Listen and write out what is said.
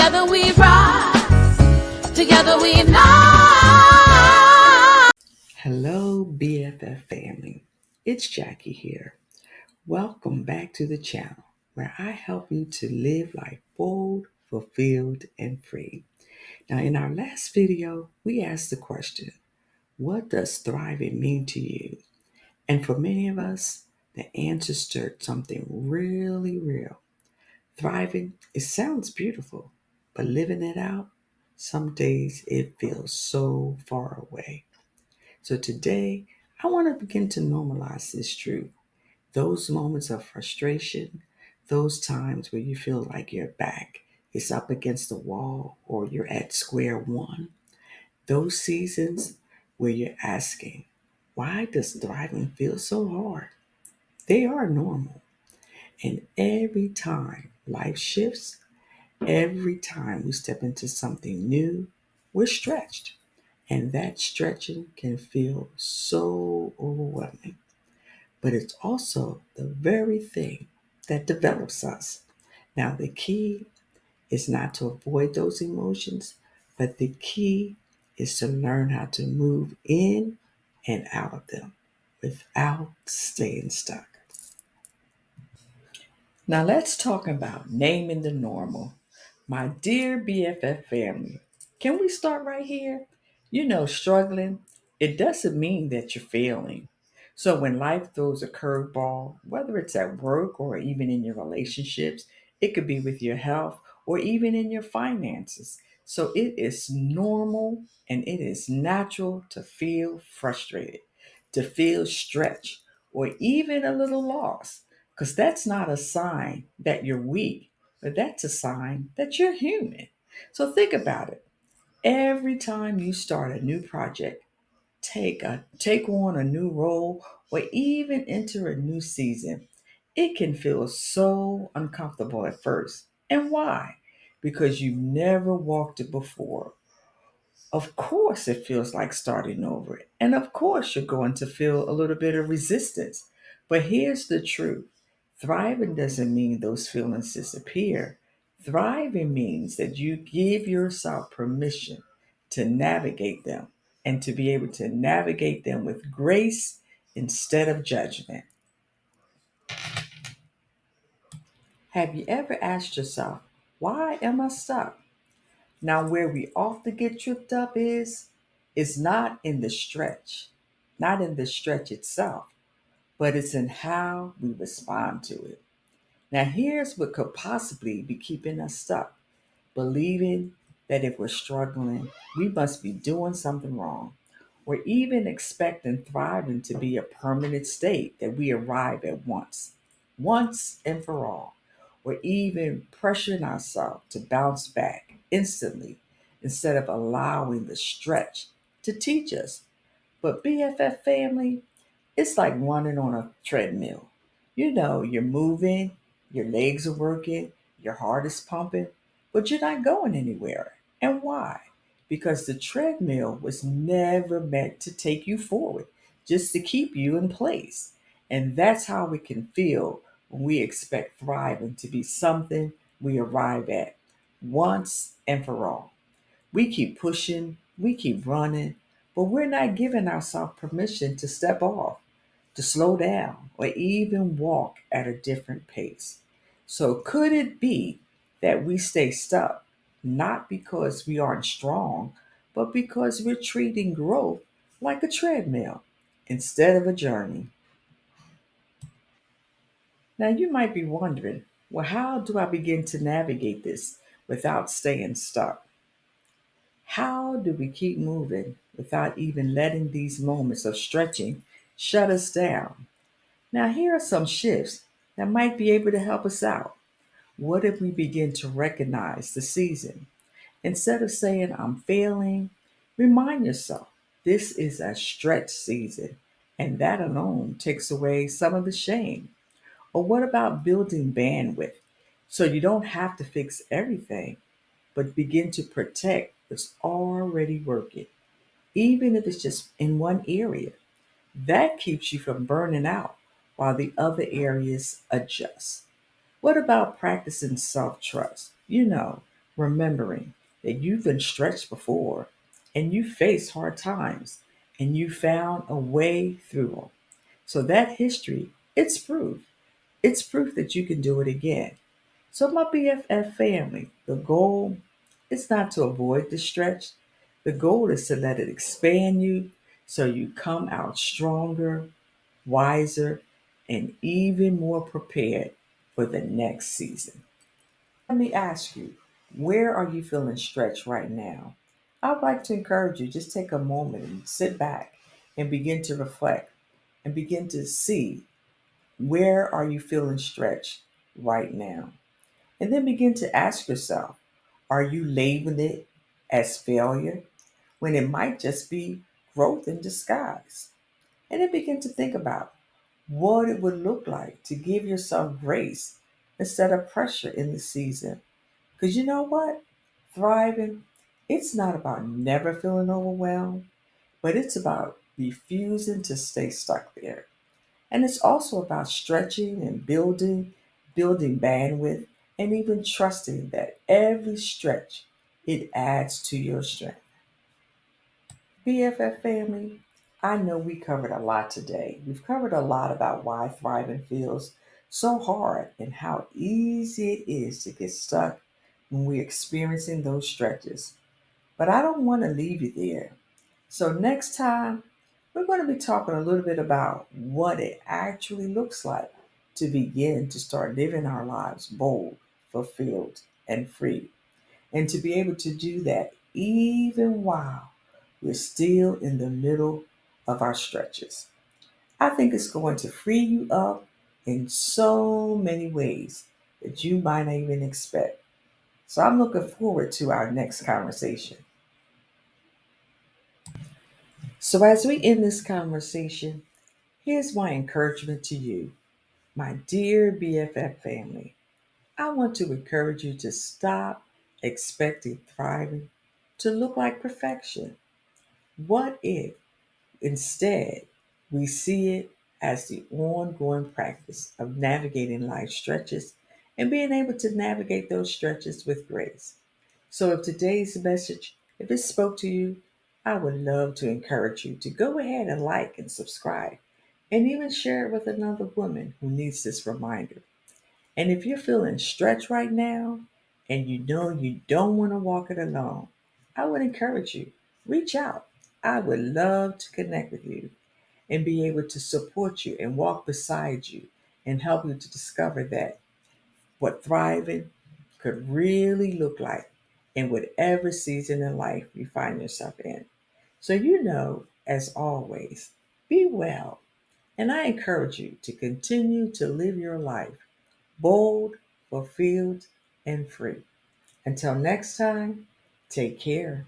Together we rise, together we fly. Hello, BFF family. It's Jackie here. Welcome back to the channel where I help you to live life bold, fulfilled, and free. Now, in our last video, we asked the question, what does thriving mean to you? And for many of us, the answer stirred something really real. Thriving, it sounds beautiful, but living it out, some days it feels so far away. So today, I want to begin to normalize this truth. Those moments of frustration, those times where you feel like your back is up against the wall or you're at square one, those seasons where you're asking, why does thriving feel so hard? They are normal. And every time life shifts, every time we step into something new, we're stretched. And that stretching can feel so overwhelming. But it's also the very thing that develops us. Now, the key is not to avoid those emotions, but the key is to learn how to move in and out of them without staying stuck. Now, let's talk about naming the normal. My dear BFF family, can we start right here? Struggling, it doesn't mean that you're failing. So when life throws a curveball, whether it's at work or even in your relationships, it could be with your health or even in your finances. So it is normal and it is natural to feel frustrated, to feel stretched, or even a little lost, because that's not a sign that you're weak, but that's a sign that you're human. So think about it. Every time you start a new project, take on a new role, or even enter a new season, it can feel so uncomfortable at first. And why? Because you've never walked it before. Of course, it feels like starting over. And of course, you're going to feel a little bit of resistance. But here's the truth: thriving doesn't mean those feelings disappear. Thriving means that you give yourself permission to navigate them and to be able to navigate them with grace instead of judgment. Have you ever asked yourself, why am I stuck? Now, where we often get tripped up is not in the stretch, not in the stretch itself, but it's in how we respond to it. Now, here's what could possibly be keeping us stuck: believing that if we're struggling, we must be doing something wrong, or even expecting thriving to be a permanent state that we arrive at once and for all, or even pressuring ourselves to bounce back instantly instead of allowing the stretch to teach us. But BFF family, it's like running on a treadmill. You're moving, your legs are working, your heart is pumping, but you're not going anywhere. And why? Because the treadmill was never meant to take you forward, just to keep you in place. And that's how we can feel when we expect thriving to be something we arrive at once and for all. We keep pushing, we keep running, but we're not giving ourselves permission to step off, to slow down, or even walk at a different pace. So, could it be that we stay stuck, not because we aren't strong, but because we're treating growth like a treadmill instead of a journey? Now, you might be wondering, well, how do I begin to navigate this without staying stuck? How do we keep moving without even letting these moments of stretching shut us down? Now, here are some shifts that might be able to help us out. What if we begin to recognize the season? Instead of saying, I'm failing, remind yourself this is a stretch season, and that alone takes away some of the shame. Or what about building bandwidth so you don't have to fix everything, but begin to protect what's already working, even if it's just in one area? That keeps you from burning out while the other areas adjust. What about practicing self trust? remembering that you've been stretched before and you faced hard times and you found a way through them. So that history, it's proof. It's proof that you can do it again. So, my BFF family, the goal is not to avoid the stretch. The goal is to let it expand you so you come out stronger, wiser, and even more prepared for the next season. Let me ask you, where are you feeling stretched right now? I'd like to encourage you, just take a moment and sit back and begin to reflect and begin to see where are you feeling stretched right now. And then begin to ask yourself, are you labeling it as failure when it might just be growth in disguise? And then begin to think about what it would look like to give yourself grace instead of pressure in the season. Because you know what? Thriving, it's not about never feeling overwhelmed, but it's about refusing to stay stuck there. And it's also about stretching and building bandwidth, and even trusting that every stretch it adds to your strength. BFF family, I know we covered a lot today. We've covered a lot about why thriving feels so hard and how easy it is to get stuck when we're experiencing those stretches. But I don't want to leave you there. So, next time, we're going to be talking a little bit about what it actually looks like to begin to start living our lives bold, fulfilled, and free. And to be able to do that even while we're still in the middle of our stretches. I think it's going to free you up in so many ways that you might not even expect. So, I'm looking forward to our next conversation. So, as we end this conversation, here's my encouragement to you, my dear BFF family. I want to encourage you to stop expecting thriving to look like perfection. What if instead we see it as the ongoing practice of navigating life stretches and being able to navigate those stretches with grace? So, if today's message, if it spoke to you, I would love to encourage you to go ahead and like and subscribe and even share it with another woman who needs this reminder. And if you're feeling stretched right now and you know you don't want to walk it alone, I would encourage you, reach out. I would love to connect with you and be able to support you and walk beside you and help you to discover that what thriving could really look like in whatever season in life you find yourself in. So, as always, be well. And I encourage you to continue to live your life bold, fulfilled, and free. Until next time, take care.